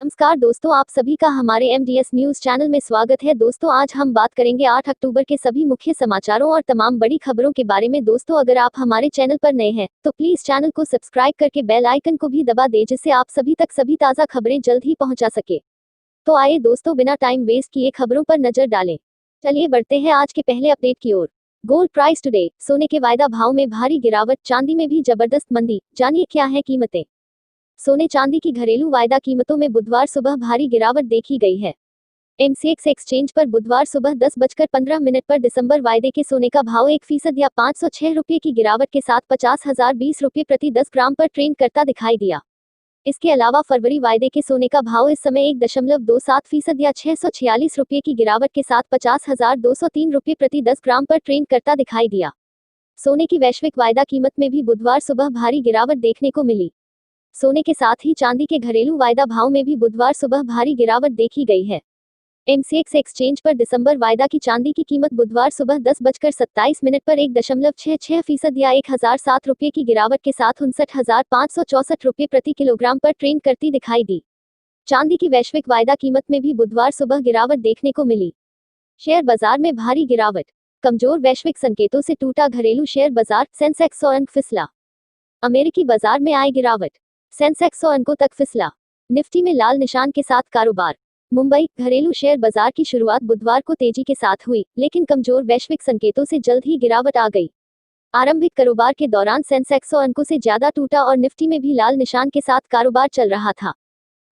नमस्कार दोस्तों, आप सभी का हमारे MDS न्यूज चैनल में स्वागत है। दोस्तों, आज हम बात करेंगे 8 अक्टूबर के सभी मुख्य समाचारों और तमाम बड़ी खबरों के बारे में। दोस्तों, अगर आप हमारे चैनल पर नए हैं तो प्लीज चैनल को सब्सक्राइब करके बेल आइकन को भी दबा दें, जिससे आप सभी तक सभी ताज़ा खबरें जल्द ही पहुंचा सके। तो आइए दोस्तों, बिना टाइम वेस्ट किए खबरों पर नजर डालें। चलिए बढ़ते हैं आज के पहले अपडेट की ओर। Gold price today. सोने के वायदा भाव में भारी गिरावट, चांदी में भी जबरदस्त मंदी। जानिए क्या है कीमतें। सोने चांदी की घरेलू वायदा कीमतों में बुधवार सुबह भारी गिरावट देखी गई है। MCX एक्सचेंज पर बुधवार सुबह 10:15 पर दिसंबर वायदे के सोने का भाव 1% या 506 रुपये की गिरावट के साथ 50,020 रुपये प्रति 10 ग्राम पर ट्रेंड करता दिखाई दिया। इसके अलावा फरवरी वायदे के सोने का भाव इस समय 1.27% या 646 रुपये की गिरावट के साथ 50,203 रुपये प्रति 10 ग्राम पर ट्रेंड करता दिखाई दिया। सोने की वैश्विक वायदा कीमत में भी बुधवार सुबह भारी गिरावट देखने को मिली। सोने के साथ ही चांदी के घरेलू वायदा भाव में भी बुधवार सुबह भारी गिरावट देखी गई है। MCX एक्सचेंज पर दिसंबर वायदा की चांदी की कीमत बुधवार सुबह 10:27 पर 1.66% या 1,007 रुपये की गिरावट के साथ 59,564 रुपये प्रति किलोग्राम पर ट्रेंड करती दिखाई दी। चांदी की वैश्विक वायदा कीमत में भी बुधवार सुबह गिरावट देखने को मिली। शेयर बाजार में भारी गिरावट। कमजोर वैश्विक संकेतों से टूटा घरेलू शेयर बाजार, सेंसेक्स 100 अंक फिसला। अमेरिकी बाजार में आई गिरावट, सेंसेक्स 100 अंकों तक फिसला। निफ्टी में लाल निशान के साथ कारोबार। मुंबई। घरेलू शेयर बाजार की शुरुआत बुधवार को तेजी के साथ हुई, लेकिन कमजोर वैश्विक संकेतों से जल्द ही गिरावट आ गई। आरंभिक कारोबार के दौरान सेंसेक्स 100 अंकों से ज्यादा टूटा और निफ्टी में भी लाल निशान के साथ कारोबार चल रहा था।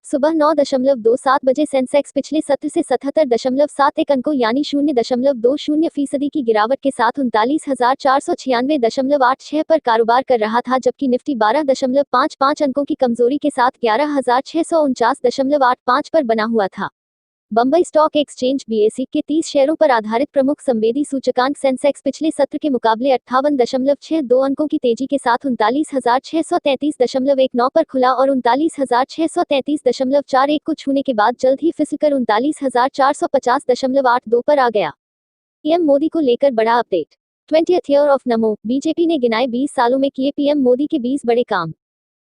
सुबह 9:27 बजे सेंसेक्स पिछले सत्र से 77.71 अंकों यानी 0.20% की गिरावट के साथ 39,496.86 पर कारोबार कर रहा था, जबकि निफ्टी 12.55 अंकों की कमजोरी के साथ 11,649.85 पर बना हुआ था। बंबई स्टॉक एक्सचेंज BSE के 30 शेयरों पर आधारित प्रमुख संवेदी सूचकांक सेंसेक्स पिछले सत्र के मुकाबले 58.62 अंकों की तेजी के साथ 39,633.19 पर खुला और 39,633.41 को छूने के बाद जल्द ही फिसलकर 39,450.82 पर आ गया। पीएम मोदी को लेकर बड़ा update. 20th year of NaMo. BJP ने गिनाए 20 सालों में किए पीएम मोदी के 20 बड़े काम।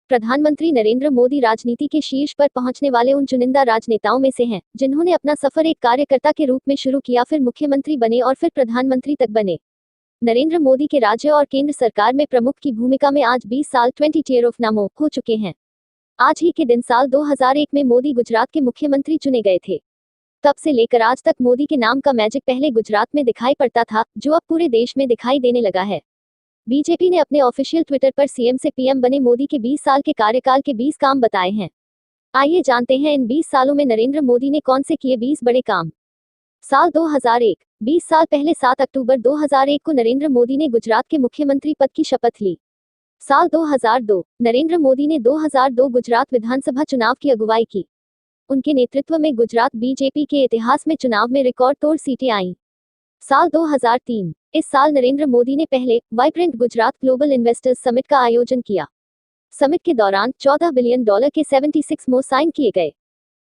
प्रधानमंत्री नरेंद्र मोदी राजनीति के शीर्ष पर पहुंचने वाले उन चुनिंदा राजनेताओं में से हैं, जिन्होंने अपना सफर एक कार्यकर्ता के रूप में शुरू किया, फिर मुख्यमंत्री बने और फिर प्रधानमंत्री तक बने। नरेंद्र मोदी के राज्य और केंद्र सरकार में प्रमुख की भूमिका में आज 20 साल 20th ईयर ऑफ नमो हो चुके हैं। आज ही के दिन साल 2001 में मोदी गुजरात के मुख्यमंत्री चुने गए थे। तब से लेकर आज तक मोदी के नाम का मैजिक पहले गुजरात में दिखाई पड़ता था, जो अब पूरे देश में दिखाई देने लगा है। बीजेपी ने अपने ऑफिशियल ट्विटर पर सीएम से पीएम बने मोदी के 20 साल के कार्यकाल के 20 काम बताए हैं। आइए जानते हैं इन 20 सालों में नरेंद्र मोदी ने कौन से किए 20 बड़े काम। साल 2001। 20 साल पहले 7 अक्टूबर 2001 को नरेंद्र मोदी ने गुजरात के मुख्यमंत्री पद की शपथ ली। साल 2002। नरेंद्र मोदी ने 2002 गुजरात विधानसभा चुनाव की अगुवाई की। उनके नेतृत्व में गुजरात बीजेपी के इतिहास में चुनाव में रिकॉर्ड तोड़ सीटें आईं। साल 2003। इस साल नरेंद्र मोदी ने पहले vibrant Gujarat global investors summit का आयोजन किया। समिट के दौरान $14 बिलियन के 76 MOU साइन किए गए।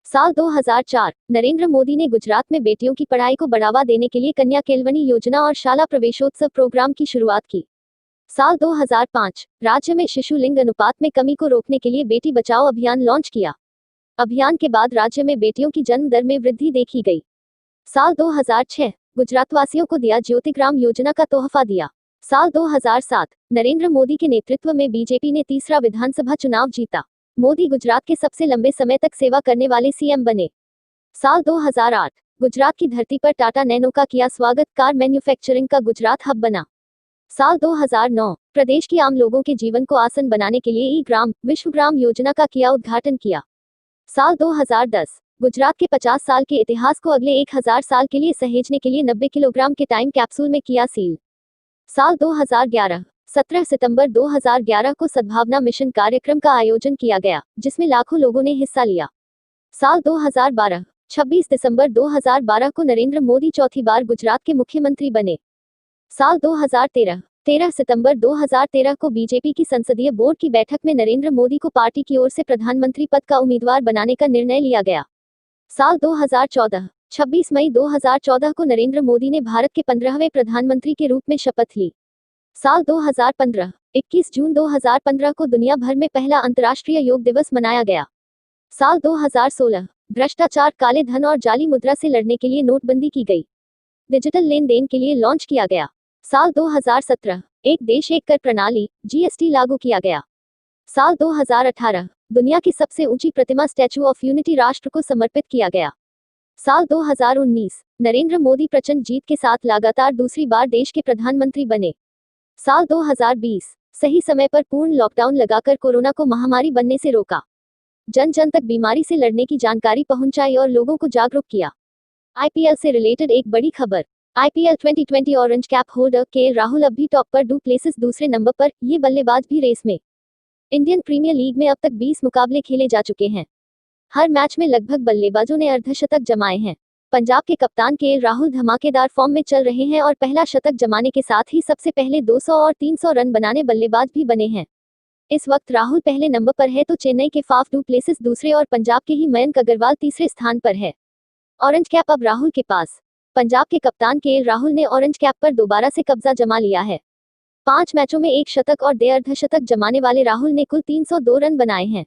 साल 2004। नरेंद्र मोदी ने गुजरात में बेटियों की पढ़ाई को बढ़ावा देने के लिए कन्या केलवनी योजना और शाला प्रवेशोत्सव प्रोग्राम की शुरुआत की। साल 2005। राज्य में शिशु लिंग अनुपात में कमी को रोकने के लिए बेटी बचाओ अभियान लॉन्च किया। अभियान के बाद राज्य में बेटियों की जन्म दर में वृद्धि देखी गई। साल 2006। गुजरातवासियों को दिया ज्योतिग्राम योजना का तोहफा दिया। साल 2007। नरेंद्र मोदी के नेतृत्व में बीजेपी ने तीसरा विधानसभा चुनाव जीता। मोदी गुजरात के सबसे लंबे समय तक सेवा करने वाले सीएम बने। साल 2008। गुजरात की धरती पर टाटा नैनो का किया स्वागत, कार मैन्युफैक्चरिंग का गुजरात हब बना। साल 2009। प्रदेश की आम लोगों के जीवन को आसान बनाने के लिए ई-ग्राम, विश्वग्राम योजना का किया उद्घाटन किया। साल 2010। गुजरात के 50 साल के इतिहास को अगले 1000 साल के लिए सहेजने के लिए 90 किलोग्राम के टाइम कैप्सूल में किया सील। साल 2011। 17 सितंबर 2011 को सद्भावना मिशन कार्यक्रम का आयोजन किया गया, जिसमें लाखों लोगों ने हिस्सा लिया। साल 2012। 26 दिसंबर 2012 को नरेंद्र मोदी चौथी बार गुजरात के मुख्यमंत्री बने। साल 2013। 13 सितंबर 2013 को बीजेपी की संसदीय बोर्ड की बैठक में नरेंद्र मोदी को पार्टी की ओर से प्रधानमंत्री पद का उम्मीदवार बनाने का निर्णय लिया गया। साल 2014। 26 मई 2014 को नरेंद्र मोदी ने भारत के 15वें प्रधानमंत्री के रूप में शपथ ली। साल 2015। 21 जून 2015 को दुनिया भर में पहला अंतर्राष्ट्रीय योग दिवस मनाया गया। साल 2016 भ्रष्टाचार, काले धन और जाली मुद्रा से लड़ने के लिए नोटबंदी की गई। डिजिटल लेन देन के लिए लॉन्च किया गया। साल 2017 एक देश एक कर प्रणाली जीएसटी लागू किया गया। साल 2018 दुनिया की सबसे ऊंची प्रतिमा स्टैचू ऑफ यूनिटी राष्ट्र को समर्पित किया गया। साल 2019 नरेंद्र मोदी प्रचंड जीत के साथ लगातार दूसरी बार देश के प्रधानमंत्री बने। साल 2020 सही समय पर पूर्ण लॉकडाउन लगाकर कोरोना को महामारी बनने से रोका, जन जन तक बीमारी से लड़ने की जानकारी पहुंचाई और लोगों को जागरूक किया। आईपीएल से रिलेटेड एक बड़ी खबर। आईपीएल 2020 ऑरेंज कैप होल्डर के राहुल अब भी टॉप पर, डू प्लेसिस दूसरे नंबर पर, ये बल्लेबाज भी रेस में। इंडियन प्रीमियर लीग में अब तक 20 मुकाबले खेले जा चुके हैं। हर मैच में लगभग बल्लेबाजों ने अर्धशतक जमाए हैं। पंजाब के कप्तान के राहुल धमाकेदार फॉर्म में चल रहे हैं और पहला शतक जमाने के साथ ही सबसे पहले 200 और 300 रन बनाने बल्लेबाज भी बने हैं। इस वक्त राहुल पहले नंबर पर है तो चेन्नई के फाफ डू प्लेसिस दूसरे और पंजाब के ही मयंक अग्रवाल तीसरे स्थान पर है। ऑरेंज कैप अब राहुल के पास। पंजाब के कप्तान के राहुल ने ऑरेंज कैप पर दोबारा से कब्जा जमा लिया है। 5 मैचों में 1 शतक और 2 अर्धशतक जमाने वाले राहुल ने कुल 302 रन बनाए हैं।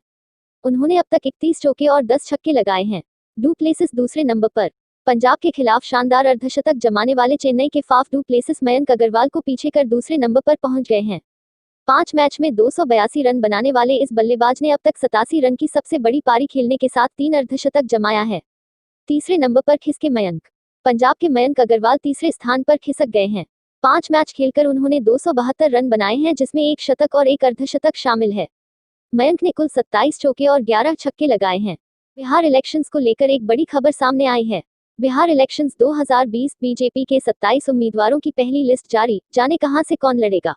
उन्होंने अब तक 31 चौके और 10 छक्के लगाए हैं। डू प्लेसिस दूसरे नंबर पर। पंजाब के खिलाफ शानदार अर्धशतक जमाने वाले चेन्नई के Faf du Plessis Mayank Agarwal को पीछे कर दूसरे नंबर पर पहुंच गए हैं। 5 मैच में 282 रन बनाने वाले इस बल्लेबाज ने अब तक 87 रन की सबसे बड़ी पारी खेलने के साथ 3 अर्धशतक जमाया है। तीसरे नंबर पर खिसके मयंक। पंजाब के मयंक अग्रवाल तीसरे स्थान पर खिसक गए हैं। 5 मैच खेलकर उन्होंने 272 रन बनाए हैं, जिसमें 1 शतक और 1 अर्धशतक शामिल है। मयंक ने कुल 27 चौके और 11 छक्के लगाए हैं। बिहार इलेक्शंस को लेकर एक बड़ी खबर सामने आई है। बिहार इलेक्शंस 2020 बीजेपी के 27 उम्मीदवारों की पहली लिस्ट जारी, जाने कहां से कौन लड़ेगा।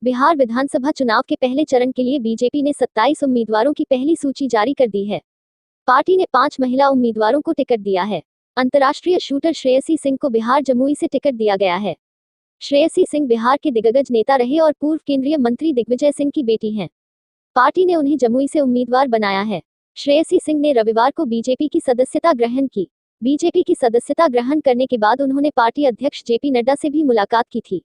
बिहार विधानसभा चुनाव के पहले चरण के लिए बीजेपी ने 27 उम्मीदवारों की पहली सूची जारी कर दी है। पार्टी ने 5 महिला उम्मीदवारों को टिकट दिया है। अंतर्राष्ट्रीय शूटर श्रेयसी सिंह को बिहार जमुई से टिकट दिया गया है। श्रेयसी सिंह बिहार के दिग्गज नेता रहे और पूर्व केंद्रीय मंत्री दिग्विजय सिंह की बेटी हैं। पार्टी ने उन्हें जमुई से उम्मीदवार बनाया है। श्रेयसी सिंह ने रविवार को बीजेपी की सदस्यता ग्रहण की। बीजेपी की सदस्यता ग्रहण करने के बाद उन्होंने पार्टी अध्यक्ष जेपी नड्डा से भी मुलाकात की थी।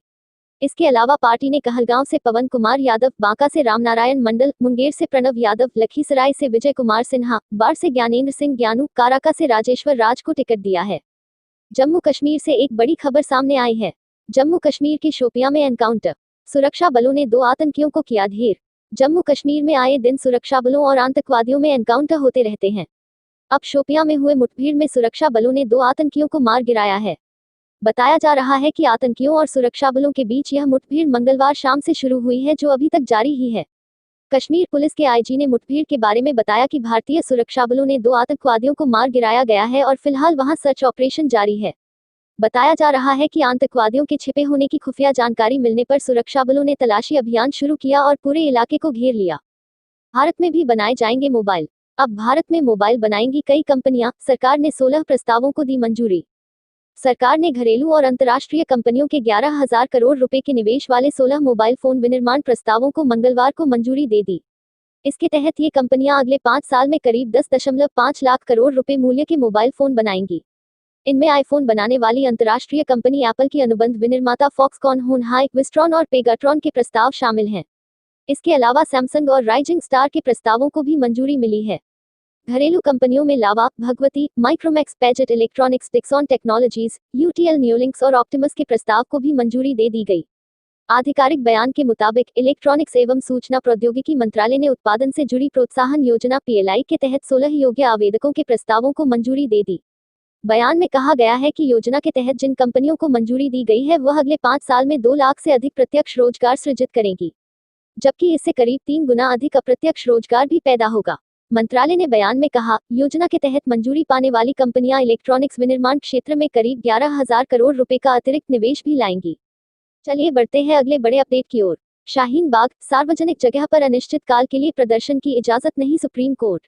इसके अलावा पार्टी ने कहलगांव से पवन कुमार यादव, बांका से रामनारायण मंडल, मुंगेर से प्रणव यादव, लखीसराय से विजय कुमार सिन्हा, बाढ़ से ज्ञानेंद्र सिंह ज्ञानू, काराका से राजेश्वर राज को टिकट दिया है। जम्मू कश्मीर से एक बड़ी खबर सामने आई है। जम्मू कश्मीर के शोपियां में एनकाउंटर। सुरक्षा बलों ने 2 आतंकियों को किया ढेर। जम्मू कश्मीर में आए दिन सुरक्षा बलों और आतंकवादियों में एनकाउंटर होते रहते हैं। अब शोपियां में हुए मुठभेड़ में सुरक्षा बलों ने 2 आतंकियों को मार गिराया है। बताया जा रहा है कि आतंकियों और सुरक्षा बलों के बीच यह मुठभेड़ मंगलवार शाम से शुरू हुई है, जो अभी तक जारी ही है। कश्मीर पुलिस के आईजी ने मुठभेड़ के बारे में बताया कि भारतीय सुरक्षा बलों ने 2 आतंकवादियों को मार गिराया गया है और फिलहाल वहां सर्च ऑपरेशन जारी है। बताया जा रहा है कि आतंकवादियों के छिपे होने की खुफिया जानकारी मिलने पर सुरक्षा बलों ने तलाशी अभियान शुरू किया और पूरे इलाके को घेर लिया। भारत में भी बनाए जाएंगे मोबाइल। अब भारत में मोबाइल बनाएंगी कई कंपनियां। सरकार ने 16 प्रस्तावों को दी मंजूरी। सरकार ने घरेलू और अंतर्राष्ट्रीय कंपनियों के 11,000 करोड़ रुपए के निवेश वाले 16 मोबाइल फोन विनिर्माण प्रस्तावों को मंगलवार को मंजूरी दे दी। इसके तहत ये कंपनियां अगले 5 साल में करीब 10.5 लाख करोड़ रुपए मूल्य के मोबाइल फोन बनाएंगी। इनमें आईफोन बनाने वाली अंतर्राष्ट्रीय कंपनी एप्पल की अनुबंध विनिर्माता फॉक्सकॉन, होनहाई, विस्ट्रॉन और पेगाट्रॉन के प्रस्ताव शामिल हैं। इसके अलावा सैमसंग और राइजिंग स्टार के प्रस्तावों को भी मंजूरी मिली है। घरेलू कंपनियों में Lava, Bhagwati, Micromax, Padget electronics, Dixon technologies, UTL Newlinks और ऑप्टिमस के प्रस्ताव को भी मंजूरी दे दी गई। आधिकारिक बयान के मुताबिक इलेक्ट्रॉनिक्स एवं सूचना प्रौद्योगिकी मंत्रालय ने उत्पादन से जुड़ी प्रोत्साहन योजना पीएलआई के तहत 16 योग्य आवेदकों के प्रस्तावों को मंजूरी दे दी। बयान में कहा गया है कि योजना के तहत जिन कंपनियों को मंजूरी दी गई है वह अगले 5 साल में 2 लाख से अधिक प्रत्यक्ष रोजगार सृजित करेंगी, जबकि इससे करीब 3 गुना अधिक अप्रत्यक्ष रोजगार भी पैदा होगा। मंत्रालय ने बयान में कहा, योजना के तहत मंजूरी पाने वाली कंपनियां इलेक्ट्रॉनिक्स विनिर्माण क्षेत्र में करीब 11,000 करोड़ रुपए का अतिरिक्त निवेश भी लाएंगी। चलिए बढ़ते हैं अगले बड़े अपडेट की ओर। शाहीन बाग, सार्वजनिक जगह पर अनिश्चित काल के लिए प्रदर्शन की इजाजत नहीं, सुप्रीम कोर्ट।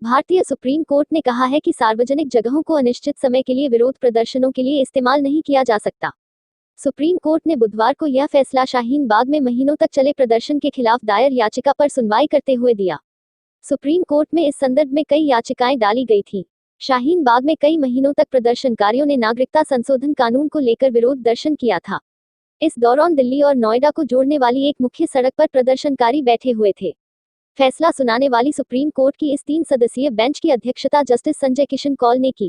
भारतीय सुप्रीम कोर्ट ने कहा है कि सार्वजनिक जगहों को अनिश्चित समय के लिए विरोध प्रदर्शनों के लिए इस्तेमाल नहीं किया जा सकता। सुप्रीम कोर्ट ने बुधवार को यह फैसला शाहीन बाग में महीनों तक चले प्रदर्शन के खिलाफ दायर याचिका पर सुनवाई करते हुए दिया। सुप्रीम कोर्ट में इस संदर्भ में कई याचिकाएं डाली गई थीं। शाहीन बाग में कई महीनों तक प्रदर्शनकारियों ने नागरिकता संशोधन कानून को लेकर विरोध दर्शन किया था। इस दौरान दिल्ली और नोएडा को जोड़ने वाली एक मुख्य सड़क पर प्रदर्शनकारी बैठे हुए थे। फैसला सुनाने वाली सुप्रीम कोर्ट की इस 3 सदस्यीय बेंच की अध्यक्षता जस्टिस संजय किशन कौल ने की।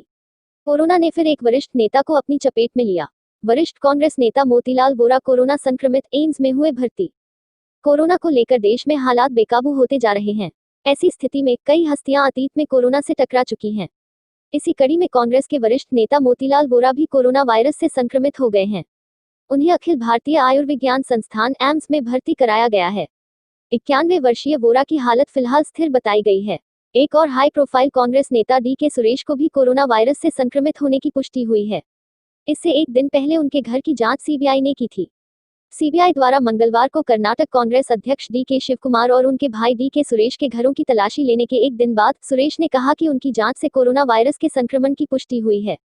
कोरोना ने फिर एक वरिष्ठ नेता को अपनी चपेट में लिया। वरिष्ठ कांग्रेस नेता मोतीलाल वोरा कोरोना संक्रमित, एम्स में हुए भर्ती। कोरोना को लेकर देश में हालात बेकाबू होते जा रहे हैं। ऐसी स्थिति में कई हस्तियां अतीत में कोरोना से टकरा चुकी हैं। इसी कड़ी में कांग्रेस के वरिष्ठ नेता मोतीलाल वोरा भी कोरोना वायरस से संक्रमित हो गए हैं। उन्हें अखिल भारतीय आयुर्विज्ञान संस्थान एम्स में भर्ती कराया गया है। 91 वर्षीय वोरा की हालत फिलहाल स्थिर बताई गई है। एक और हाई प्रोफाइल कांग्रेस नेता DK सुरेश को भी कोरोना वायरस से संक्रमित होने की पुष्टि हुई है। इससे एक दिन पहले उनके घर की जांच CBI ने की थी। CBI द्वारा मंगलवार को कर्नाटक कांग्रेस अध्यक्ष DK शिवकुमार और उनके भाई DK सुरेश के घरों की तलाशी लेने के एक दिन बाद सुरेश ने कहा कि उनकी जांच से कोरोना वायरस के संक्रमण की पुष्टि हुई है।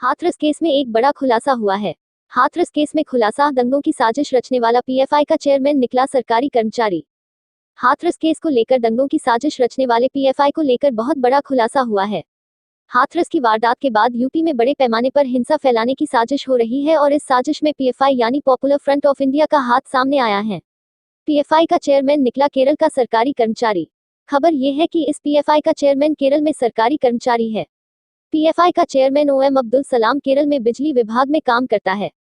हाथरस केस में एक बड़ा खुलासा हुआ है। हाथरस केस में खुलासा, दंगों की साजिश रचने वाला PFI का चेयरमैन निकला सरकारी कर्मचारी। हाथरस केस को लेकर दंगों की साजिश रचने वाले PFI को लेकर बहुत बड़ा खुलासा हुआ है। हाथरस की वारदात के बाद यूपी में बड़े पैमाने पर हिंसा फैलाने की साजिश हो रही है और इस साजिश में PFI यानी पॉपुलर फ्रंट ऑफ इंडिया का हाथ सामने आया है। PFI का चेयरमैन निकला केरल का सरकारी कर्मचारी। खबर यह है कि इस PFI का चेयरमैन केरल में सरकारी कर्मचारी है। PFI का चेयरमैन OM अब्दुल सलाम केरल में बिजली विभाग में काम करता है।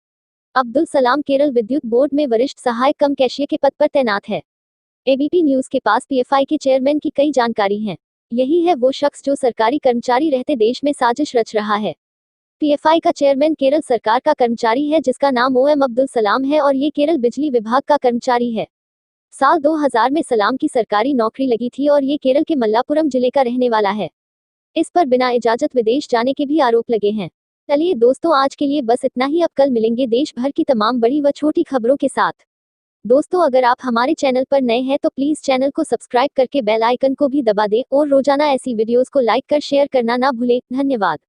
अब्दुल सलाम केरल विद्युत बोर्ड में वरिष्ठ सहायक कम कैशियर के पद पर तैनात है। ABP न्यूज के पास PFI के चेयरमैन की कई जानकारी हैं। यही है वो शख्स जो सरकारी कर्मचारी रहते देश में साजिश रच रहा है। PFI का चेयरमैन केरल सरकार का कर्मचारी है जिसका नाम OM अब्दुल सलाम है और ये केरल बिजली विभाग का कर्मचारी है। साल 2000 में सलाम की सरकारी नौकरी लगी थी और ये केरल के मल्लापुरम जिले का रहने वाला है। इस पर बिना इजाजत विदेश जाने के भी आरोप लगे हैं। चलिए दोस्तों, आज के लिए बस इतना ही। अब कल मिलेंगे देश भर की तमाम बड़ी व छोटी खबरों के साथ। दोस्तों, अगर आप हमारे चैनल पर नए हैं तो प्लीज चैनल को सब्सक्राइब करके बेल आइकन को भी दबा दें और रोजाना ऐसी वीडियोस को लाइक कर शेयर करना ना भूलें। धन्यवाद।